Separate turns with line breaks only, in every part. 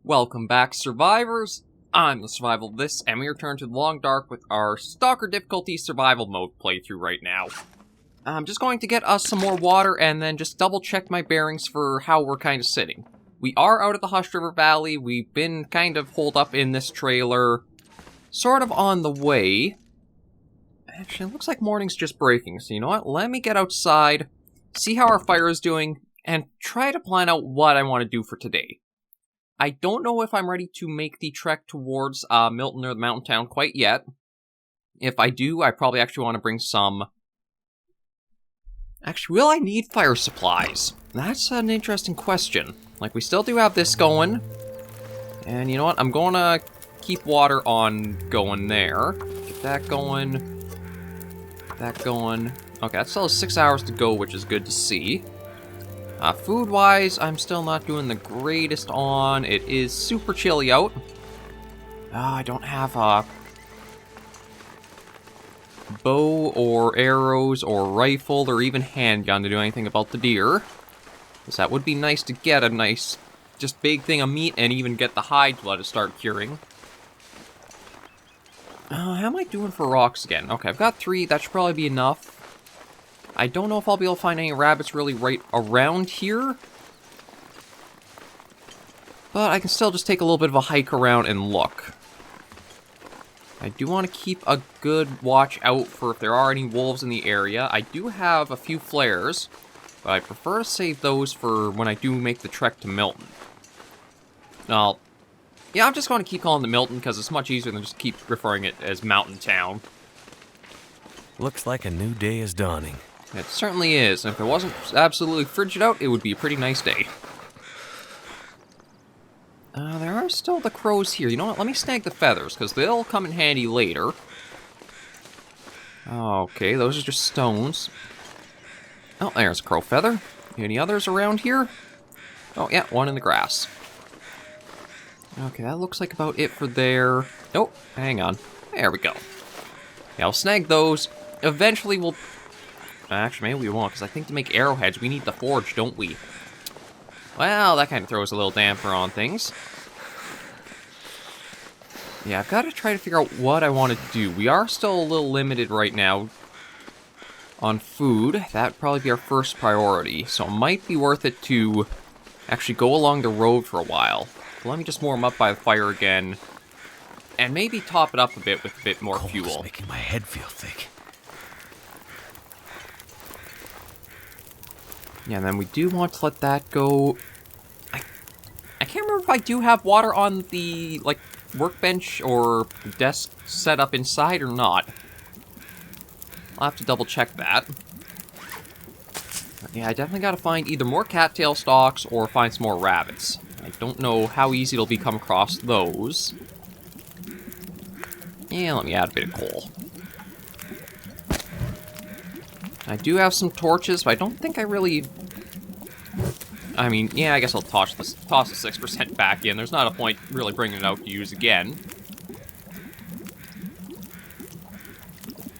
Welcome back, survivors! I'm the SurvivalVis, and we return to the Long Dark with our Stalker difficulty survival mode playthrough right now. I'm just going to get us some more water and then just double check my bearings for how we're kind of sitting. We are out of the Hushed River Valley, we've been kind of holed up in this trailer, sort of on the way. Actually, it looks like morning's just breaking, so you know what, let me get outside, see how our fire is doing, and try to plan out what I want to do for today. I don't know if I'm ready to make the trek towards Milton or the mountain town quite yet. If I do, I probably actually want to bring some... Actually, will I need fire supplies? That's an interesting question. Like, we still do have this going. And you know what? I'm going to keep water on going there. Get that going. That going. Okay, that still has 6 hours to go, which is good to see. Food-wise, I'm still not doing the greatest on. It is super chilly out. I don't have a bow or arrows or rifle or even handgun to do anything about the deer. Because that would be nice to get a nice, just big thing of meat and even get the hide to let it start curing. How am I doing for rocks again? Okay, I've got 3. That should probably be enough. I don't know if I'll be able to find any rabbits really right around here. But I can still just take a little bit of a hike around and look. I do want to keep a good watch out for if there are any wolves in the area. I do have a few flares, but I prefer to save those for when I do make the trek to Milton. Now, yeah, I'm just going to keep calling it Milton because it's much easier than just keep referring it as Mountain Town.
Looks like a new day is dawning.
It certainly is, and if it wasn't absolutely frigid out, it would be a pretty nice day. There are still the crows here. You know what, let me snag the feathers, because they'll come in handy later. Okay, those are just stones. Oh, there's a crow feather. Any others around here? Oh, yeah, one in the grass. Okay, that looks like about it for there. Oh, hang on. There we go. Yeah, I'll snag those. Eventually we'll... Actually, maybe we won't, because I think to make arrowheads, we need the forge, don't we? Well, that kind of throws a little damper on things. Yeah, I've got to try to figure out what I want to do. We are still a little limited right now on food. That would probably be our first priority, so it might be worth it to actually go along the road for a while. Let me just warm up by the fire again, and maybe top it up a bit with a bit more fuel.
Cold's making my head feel thick.
Yeah, and then we do want to let that go. I can't remember if I do have water on the, like, workbench or desk set up inside or not. I'll have to double check that. But yeah, I definitely gotta find either more cattail stalks or find some more rabbits. I don't know how easy it'll be to come across those. Yeah, let me add a bit of coal. I do have some torches, but I don't think I really... I mean, yeah, I guess I'll toss the 6% back in. There's not a point really bringing it out to use again.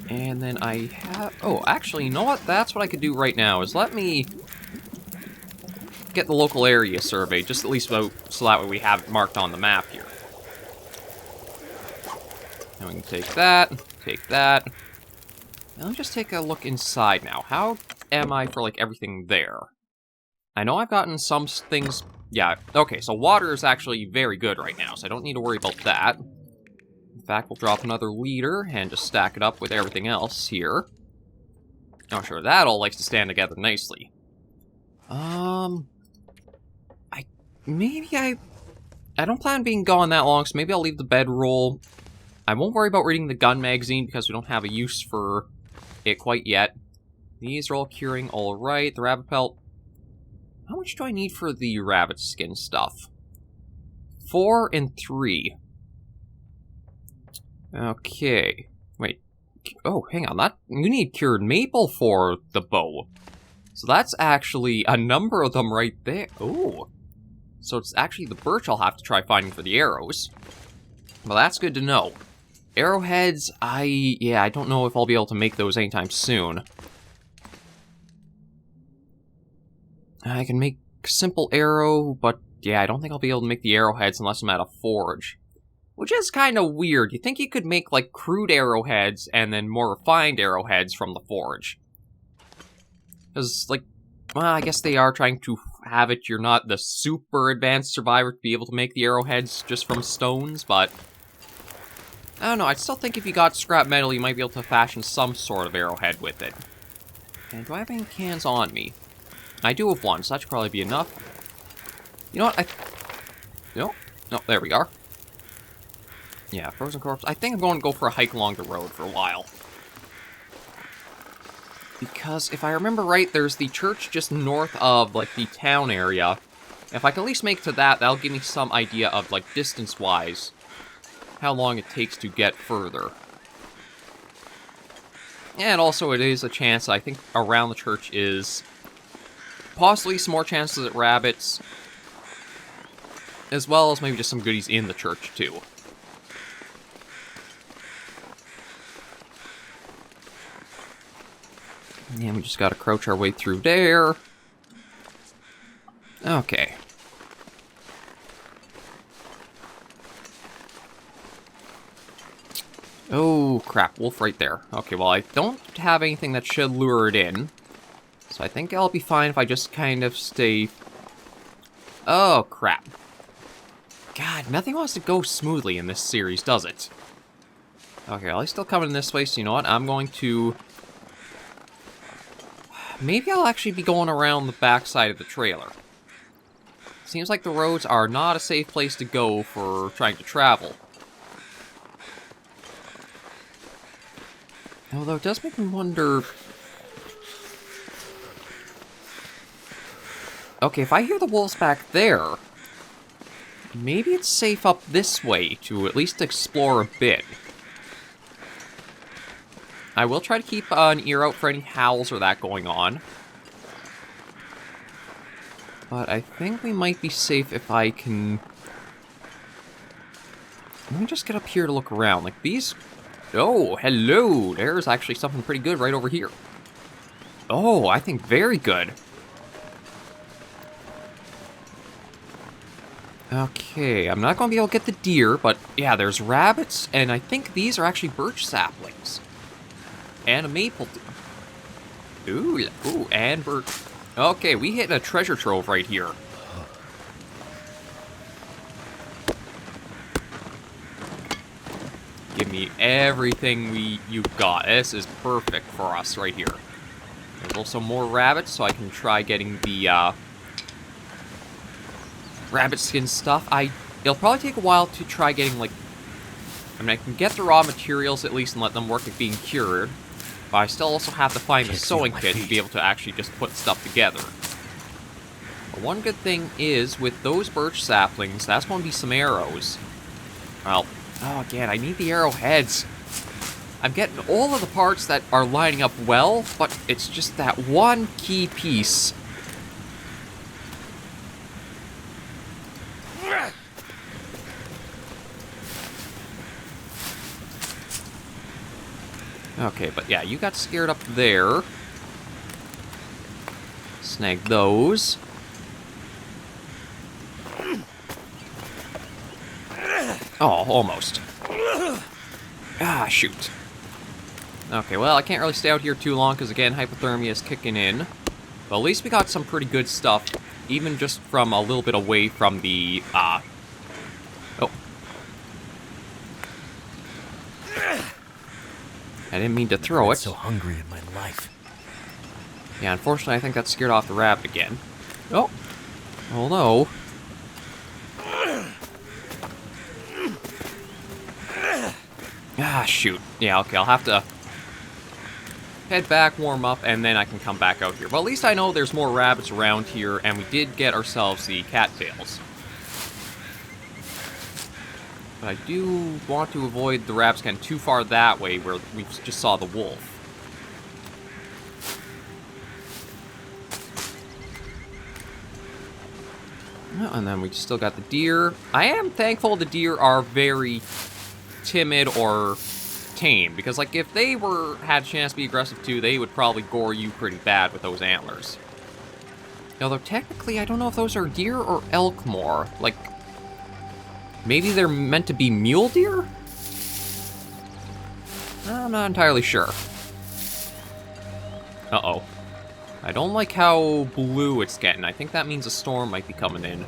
And then I have... Oh, actually, you know what? That's what I could do right now, is let me get the local area surveyed, just at least so that way we have it marked on the map here. And we can take that, take that. Now, let me just take a look inside now. How am I for, like, everything there? I know I've gotten some things... Yeah, okay, so water is actually very good right now, so I don't need to worry about that. In fact, we'll drop another liter and just stack it up with everything else here. Oh, sure, that all likes to stand together nicely. I don't plan on being gone that long, so maybe I'll leave the bedroll. I won't worry about reading the gun magazine because we don't have a use for it quite yet. These are all curing all right. The rabbit pelt. How much do I need for the rabbit skin stuff? 4 and 3. Okay. Wait. Oh, hang on. You need cured maple for the bow. So that's actually a number of them right there. Oh. So it's actually the birch I'll have to try finding for the arrows. Well, that's good to know. Arrowheads, I don't know if I'll be able to make those anytime soon. I can make simple arrow, but yeah, I don't think I'll be able to make the arrowheads unless I'm at a forge. Which is kind of weird. You think you could make, like, crude arrowheads and then more refined arrowheads from the forge. Because, like, well, I guess they are trying to have it you're not the super advanced survivor to be able to make the arrowheads just from stones, but I don't know, I still think if you got scrap metal, you might be able to fashion some sort of arrowhead with it. And do I have any cans on me? I do have one, so that should probably be enough. You know what, No, there we are. Yeah, frozen corpse. I think I'm going to go for a hike along the road for a while. Because if I remember right, there's the church just north of, like, the town area. If I can at least make it to that, that'll give me some idea of, like, distance-wise, how long it takes to get further. And also, it is a chance, I think, around the church is possibly some more chances at rabbits, as well as maybe just some goodies in the church, too. And we just gotta crouch our way through there. Okay. Oh, crap. Wolf right there. Okay, well, I don't have anything that should lure it in. So I think I'll be fine if I just kind of stay... Oh, crap. God, nothing wants to go smoothly in this series, does it? Okay, well, he's still coming this way, so you know what? I'm going to... Maybe I'll actually be going around the backside of the trailer. Seems like the roads are not a safe place to go for trying to travel. Although it does make me wonder... Okay, if I hear the wolves back there, maybe it's safe up this way to at least explore a bit. I will try to keep an ear out for any howls or that going on. But I think we might be safe if I can... Let me just get up here to look around. Like, these... Oh, hello! There's actually something pretty good right over here. Oh, I think very good. Okay, I'm not going to be able to get the deer, but yeah, there's rabbits, and I think these are actually birch saplings. And a maple. Ooh, and birch. Okay, we hit a treasure trove right here. Give me everything you've got. This is perfect for us right here. There's also more rabbits, so I can try getting the rabbit skin stuff. It'll probably take a while to try getting, like... I mean, I can get the raw materials at least and let them work at being cured. But I still also have to find the sewing kit to be able to actually just put stuff together. But one good thing is, with those birch saplings, that's going to be some arrows. Well, oh, again, I need the arrowheads. I'm getting all of the parts that are lining up well, but it's just that one key piece. Okay, but yeah, you got scared up there. Snag those. Oh, almost. Ah, shoot. Okay, well, I can't really stay out here too long, because again, hypothermia is kicking in. But at least we got some pretty good stuff, even just from a little bit away from the, Oh. I didn't mean to throw it.
So hungry in my life.
Yeah, unfortunately, I think that scared off the rabbit again. Oh. Oh, no. Ah, shoot. Yeah, okay, I'll have to head back, warm up, and then I can come back out here. But at least I know there's more rabbits around here, and we did get ourselves the cattails. But I do want to avoid the rabbits getting too far that way, where we just saw the wolf. Oh, and then we still got the deer. I am thankful the deer are very timid or tame, because like if they had a chance to be aggressive too, they would probably gore you pretty bad with those antlers. Although technically, I don't know if those are deer or elk more. Like, maybe they're meant to be mule deer? I'm not entirely sure. Uh-oh. I don't like how blue it's getting. I think that means a storm might be coming in.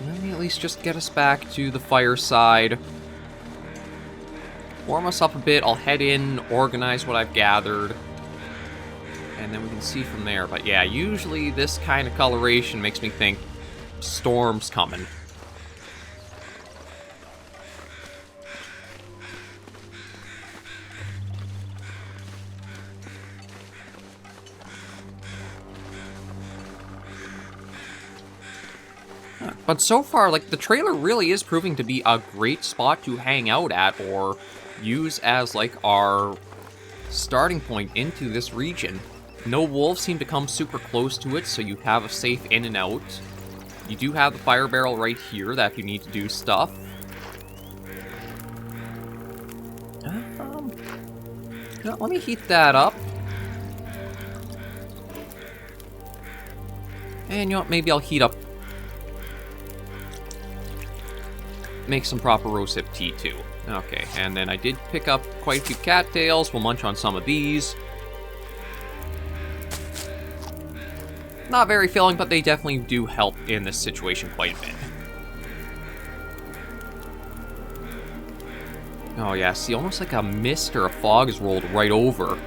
Let me at least just get us back to the fireside. Warm us up a bit. I'll head in, organize what I've gathered. And then we can see from there. But yeah, usually this kind of coloration makes me think storm's coming. But so far, like, the trailer really is proving to be a great spot to hang out at or use as, like, our starting point into this region. No wolves seem to come super close to it, so you have a safe in and out. You do have the fire barrel right here that if you need to do stuff. No, let me heat that up. And you know what, maybe I'll heat up. Make some proper rosehip tea too. Okay, and then I did pick up quite a few cattails. We'll munch on some of these. Not very filling, but they definitely do help in this situation quite a bit. Oh yeah, see, almost like a mist or a fog is rolled right over.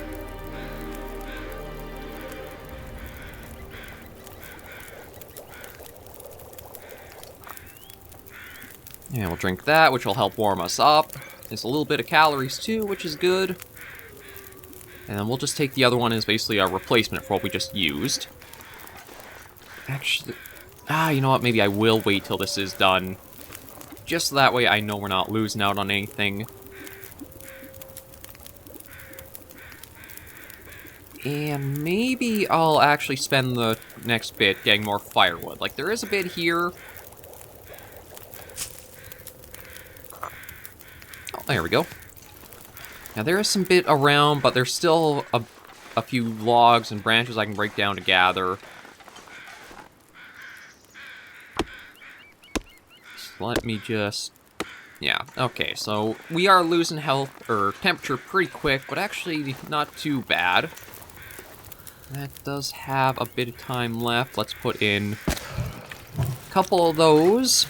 And we'll drink that, which will help warm us up. There's a little bit of calories too, which is good. And then we'll just take the other one as basically a replacement for what we just used. Actually, you know what, maybe I will wait till this is done. Just so that way I know we're not losing out on anything. And maybe I'll actually spend the next bit getting more firewood. Like, there is a bit here. Oh, there we go. Now, there is some bit around, but there's still a few logs and branches I can break down to gather. Let me just... Yeah, okay, so we are losing health, or temperature pretty quick, but actually not too bad. That does have a bit of time left. Let's put in a couple of those.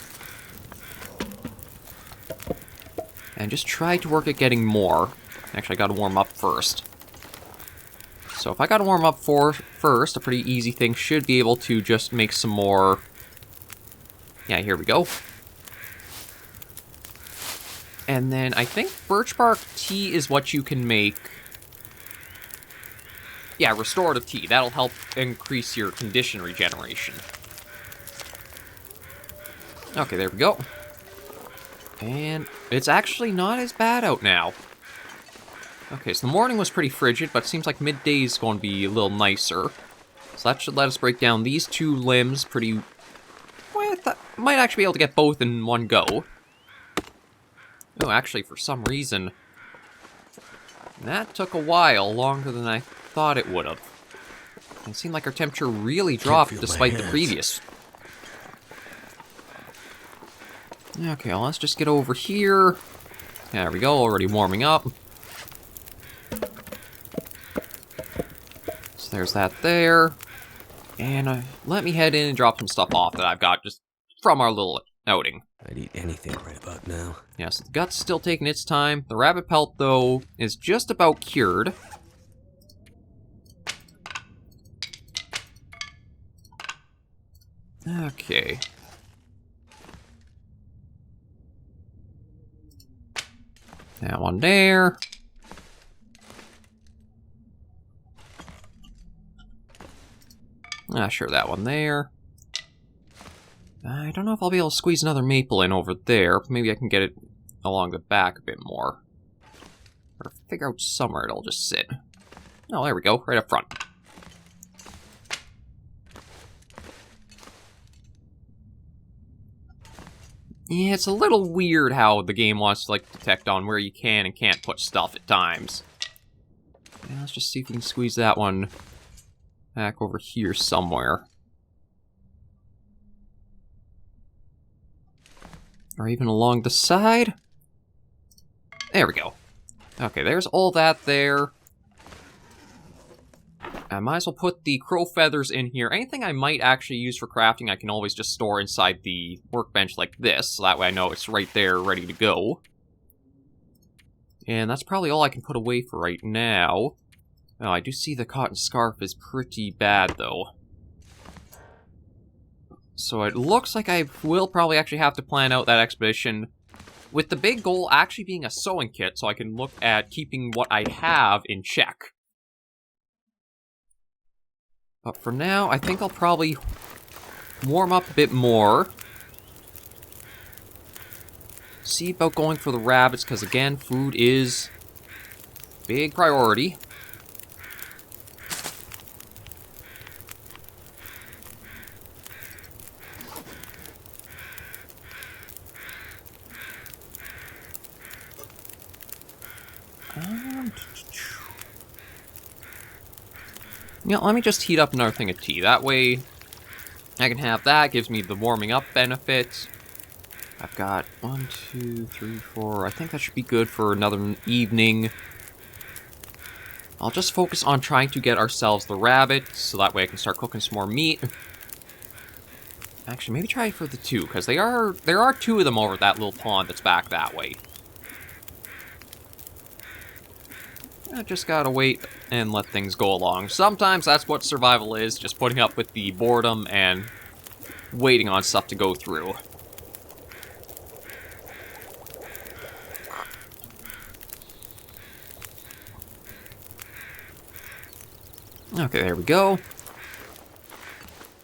And just try to work at getting more. Actually, I gotta warm up first. So if I gotta warm up first, a pretty easy thing should be able to just make some more... Yeah, here we go. And then I think birch bark tea is what you can make. Yeah, restorative tea. That'll help increase your condition regeneration. Okay, there we go. And it's actually not as bad out now. Okay, so the morning was pretty frigid, but it seems like midday is going to be a little nicer. So that should let us break down these two limbs pretty... Well, I might actually be able to get both in one go. Oh, actually, for some reason, that took a while, longer than I thought it would have. It seemed like our temperature really dropped despite the previous. Okay, well, let's just get over here. There we go, already warming up. So there's that there. And let me head in and drop some stuff off that I've got just from our little outing.
I'd eat anything right about now.
Yeah, so the gut's still taking its time. The rabbit pelt, though, is just about cured. Okay. That one there. Sure, that one there. I don't know if I'll be able to squeeze another maple in over there. Maybe I can get it along the back a bit more. Or figure out somewhere it'll just sit. Oh, there we go, right up front. Yeah, it's a little weird how the game wants to, like, detect on where you can and can't put stuff at times. Yeah, let's just see if we can squeeze that one back over here somewhere. Or even along the side. There we go. Okay, there's all that there. I might as well put the crow feathers in here. Anything I might actually use for crafting, I can always just store inside the workbench like this. So that way I know it's right there, ready to go. And that's probably all I can put away for right now. Oh, I do see the cotton scarf is pretty bad, though. So it looks like I will probably actually have to plan out that expedition with the big goal actually being a sewing kit, so I can look at keeping what I have in check. But for now, I think I'll probably warm up a bit more. See about going for the rabbits, because again, food is big priority. Yeah, let me just heat up another thing of tea. That way, I can have that. Gives me the warming up benefit. I've got 1, 2, 3, 4. I think that should be good for another evening. I'll just focus on trying to get ourselves the rabbit, so that way I can start cooking some more meat. Actually, maybe try for the 2, because there are 2 of them over that little pond that's back that way. I just gotta wait and let things go along. Sometimes that's what survival is, just putting up with the boredom and waiting on stuff to go through. Okay, there we go.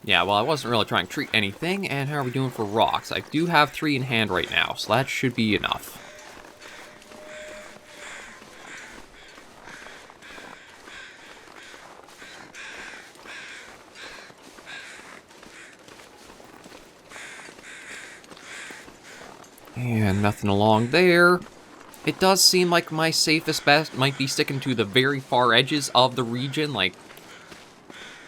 Yeah, well, I wasn't really trying to treat anything, and how are we doing for rocks? I do have 3 in hand right now, so that should be enough. And nothing along there. It does seem like my safest bet might be sticking to the very far edges of the region, like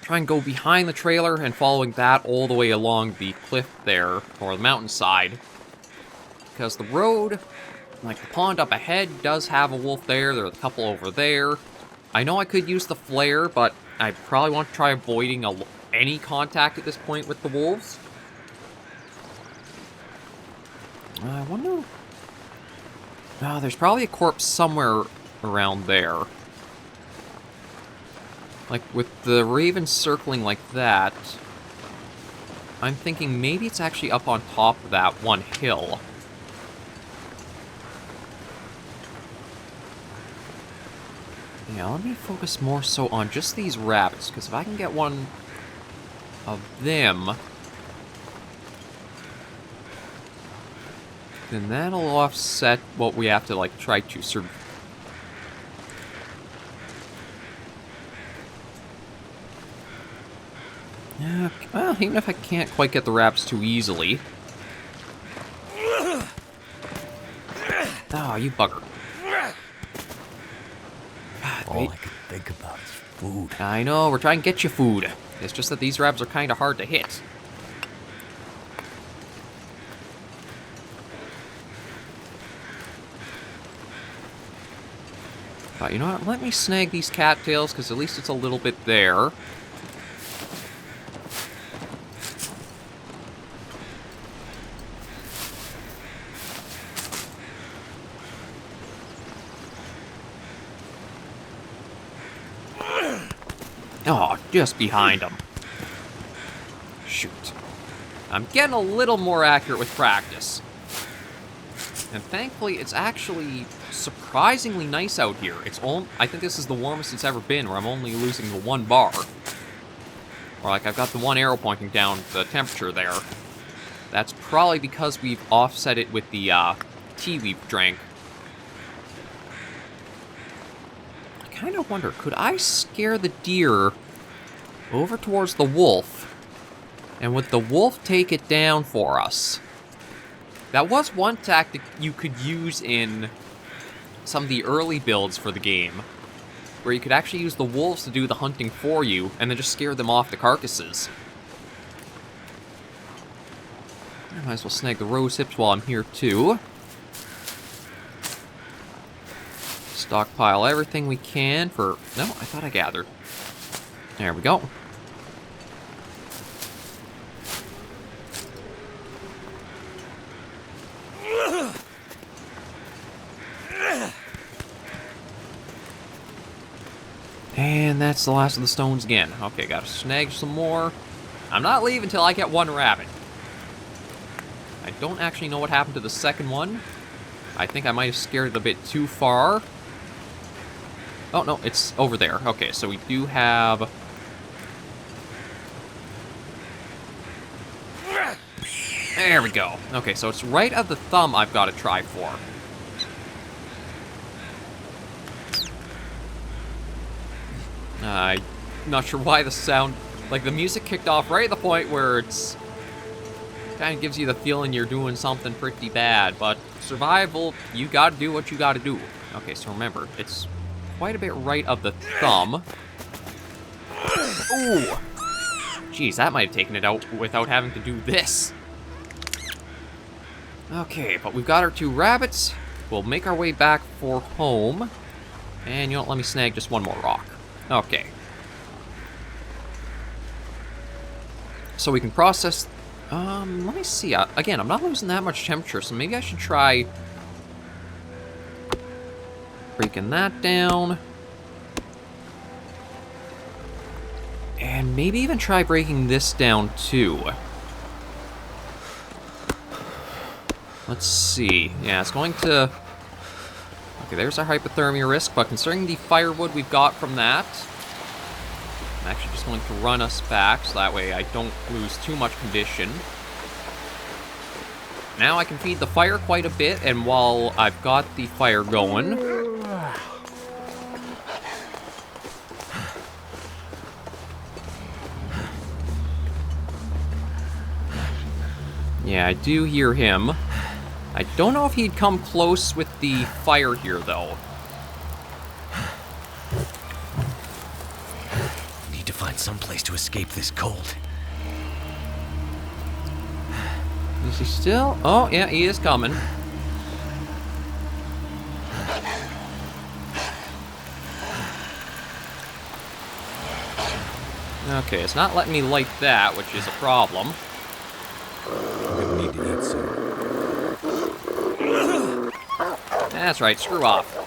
try and go behind the trailer and following that all the way along the cliff there, or the mountainside. Because the road, like the pond up ahead, does have a wolf there. There's a couple over there. I know I could use the flare, but I probably want to try avoiding any contact at this point with the wolves. I wonder... Oh, there's probably a corpse somewhere around there. Like, with the raven circling like that, I'm thinking maybe it's actually up on top of that one hill. Yeah, let me focus more so on just these rabbits, because if I can get one of them, then that'll offset what we have to, like, try to survive. Yeah, well, even if I can't quite get the rabbits too easily. Oh, you bugger.
All I can think about is food.
I know, we're trying to get you food. It's just that these rabbits are kind of hard to hit. But you know what? Let me snag these cattails, because at least it's a little bit there. Oh, just behind them. Shoot. I'm getting a little more accurate with practice. And thankfully, it's actually surprisingly nice out here. I think this is the warmest it's ever been, where I'm only losing the 1 bar. Or like, I've got the 1 arrow pointing down the temperature there. That's probably because we've offset it with the tea we've drank. I kind of wonder, could I scare the deer over towards the wolf? And would the wolf take it down for us? That was one tactic you could use in some of the early builds for the game. where you could actually use the wolves to do the hunting for you, and then just scare them off the carcasses. I might as well snag the rose hips while I'm here, too. Stockpile everything we can for... No, I thought I gathered. There we go. And that's the last of the stones again. Okay, gotta snag some more. I'm not leaving until I get one rabbit. I don't actually know what happened to the second one. I think I might have scared it a bit too far. Oh, no, it's over there. Okay, so we do have... There we go. Okay, so it's right at the thumb I've got to try for. I'm not sure why the sound... Like, the music kicked off right at the point where it's... kind of gives you the feeling you're doing something pretty bad, but survival, you gotta do what you gotta do. Okay, so remember, it's quite a bit right of the thumb. Ooh! Jeez, that might have taken it out without having to do this. Okay, but we've got our 2 rabbits. We'll make our way back for home. And you know what, let me snag just one more rock. Okay. So we can process... let me see. Again, I'm not losing that much temperature, so maybe I should try... breaking that down. And maybe even try breaking this down, too. Let's see. Yeah, it's going to... Okay, there's our hypothermia risk, but considering the firewood we've got from that... I'm actually just going to run us back, so that way I don't lose too much condition. Now I can feed the fire quite a bit, and while I've got the fire going... Yeah, I do hear him. I don't know if he'd come close with the fire here, though.
Need to find some place to escape this cold.
Is he still? Oh, yeah, he is coming. Okay, it's not letting me light that, which is a problem.
I need to eat some.
That's right, screw off.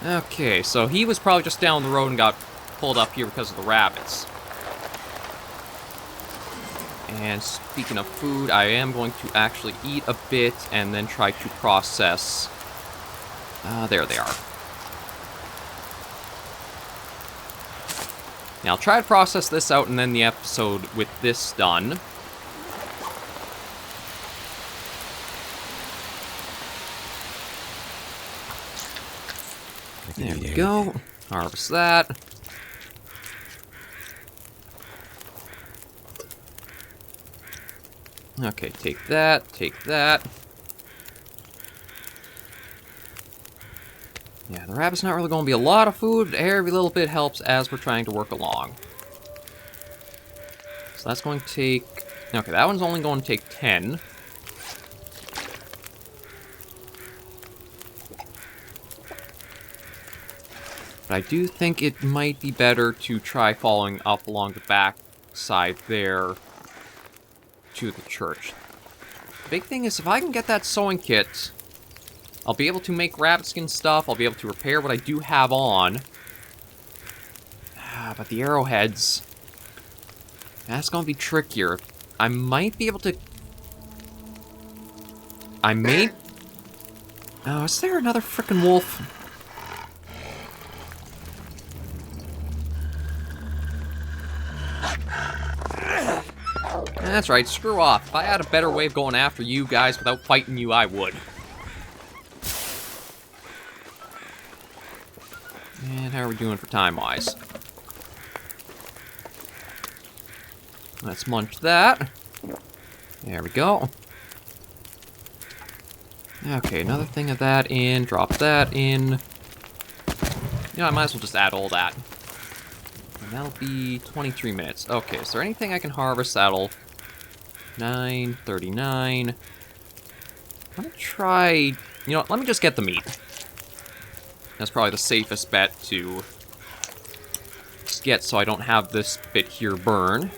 Okay, so he was probably just down the road and got pulled up here because of the rabbits. And speaking of food, I am going to actually eat a bit and then try to process... there they are. Now, I'll try to process this out and then the episode with this done. There we go. Harvest that. Okay, take that, take that. Yeah, the rabbit's not really going to be a lot of food. Every little bit helps as we're trying to work along. So that's going to take... Okay, that one's only going to take 10. But I do think it might be better to try following up along the back side there to the church. The big thing is if I can get that sewing kit, I'll be able to make rabbit skin stuff, I'll be able to repair what I do have on. But the arrowheads, that's going to be trickier. I might be able to... I may... Oh, is there another frickin' wolf? That's right, screw off. If I had a better way of going after you guys without fighting you, I would. And how are we doing for time-wise? Let's munch that. There we go. Okay, another thing of that in, drop that in. You know, I might as well just add all that. And that'll be 23 minutes. Okay, is there anything I can harvest that'll... 9:39. I'm gonna try... You know what, let me just get the meat. That's probably the safest bet to get so I don't have this bit here burn.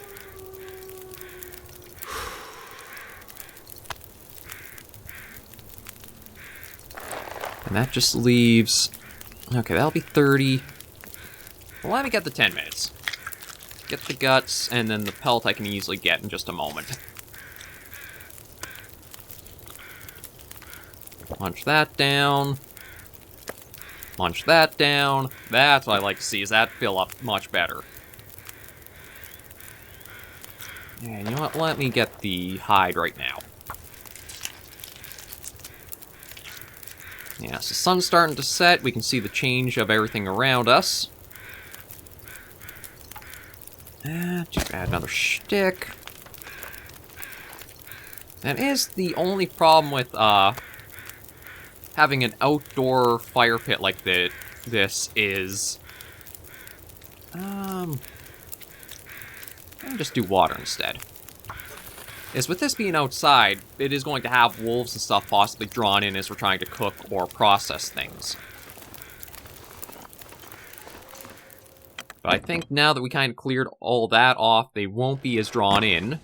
And that just leaves... Okay, that'll be 30. Well, let me get the 10 minutes. Get the guts, and then the pelt I can easily get in just a moment. Munch that down. Munch that down. That's what I like to see, is that fill up much better. And you know what, let me get the hide right now. Yeah, so the sun's starting to set. We can see the change of everything around us. Just add another stick. That is the only problem with having an outdoor fire pit like this is... Let me just do water instead. Is with this being outside, it is going to have wolves and stuff possibly drawn in as we're trying to cook or process things. But I think now that we kind of cleared all that off, they won't be as drawn in.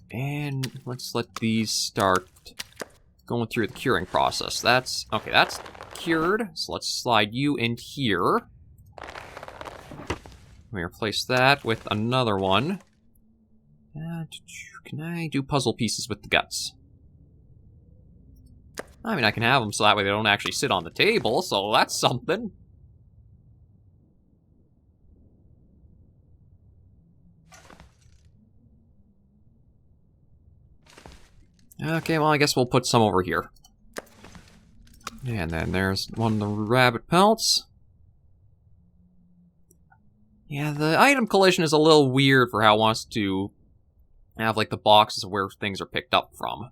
And let's let these start going through the curing process. That's... Okay, that's cured. So let's slide you in here. Let me replace that with another one. Can I do puzzle pieces with the guts? I mean, I can have them so that way they don't actually sit on the table, so that's something. Okay, well, I guess we'll put some over here. And then there's one of the rabbit pelts. Yeah, the item collision is a little weird for how it wants to have, like, the boxes of where things are picked up from.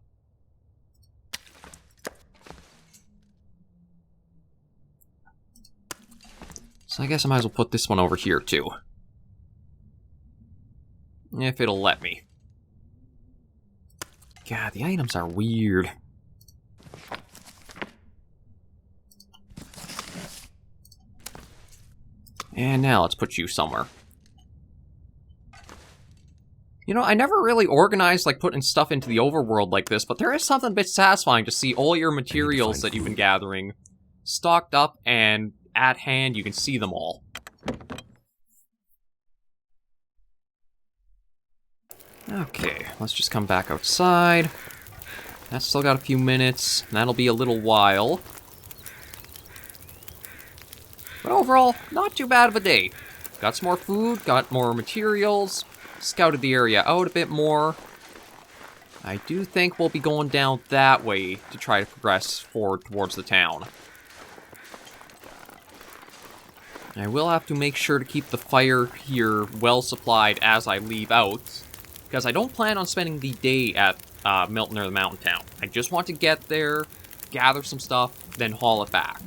So I guess I might as well put this one over here, too. If it'll let me. God, the items are weird. And now let's put you somewhere. You know, I never really organized, like, putting stuff into the overworld like this, but there is something a bit satisfying to see all your materials that you've been gathering stocked up, and at hand you can see them all. Okay, let's just come back outside. That's still got a few minutes, and that'll be a little while. But overall, not too bad of a day. Got some more food, got more materials, scouted the area out a bit more. I do think we'll be going down that way to try to progress forward towards the town. I will have to make sure to keep the fire here well supplied as I leave out, because I don't plan on spending the day at Milton or the Mountain Town. I just want to get there, gather some stuff, then haul it back.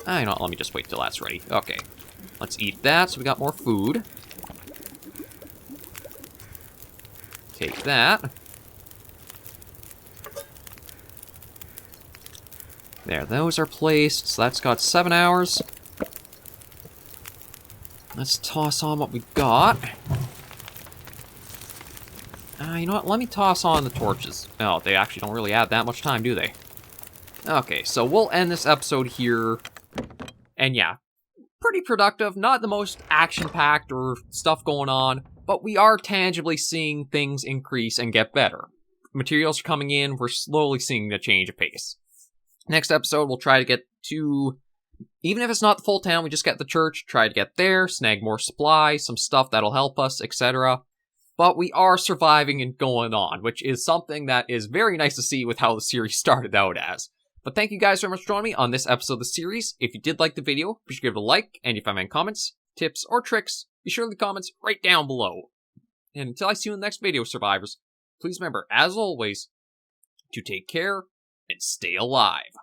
You know what, let me just wait till that's ready. Okay, let's eat that so we got more food. Take that. There, those are placed, so that's got 7 hours. Let's toss on what we got. You know what, let me toss on the torches. Oh, they actually don't really add that much time, do they? Okay, so we'll end this episode here. And yeah, pretty productive, not the most action-packed or stuff going on, but we are tangibly seeing things increase and get better. Materials are coming in, we're slowly seeing the change of pace. Next episode, we'll try to get to, even if it's not the full town, we just get the church, try to get there, snag more supplies, some stuff that'll help us, etc. But we are surviving and going on, which is something that is very nice to see with how the series started out as. But thank you guys very much for joining me on this episode of the series. If you did like the video, be sure to give it a like, and if you have any comments, tips, or tricks, be sure to leave comments right down below. And until I see you in the next video, survivors, Please remember, as always, to take care and stay alive.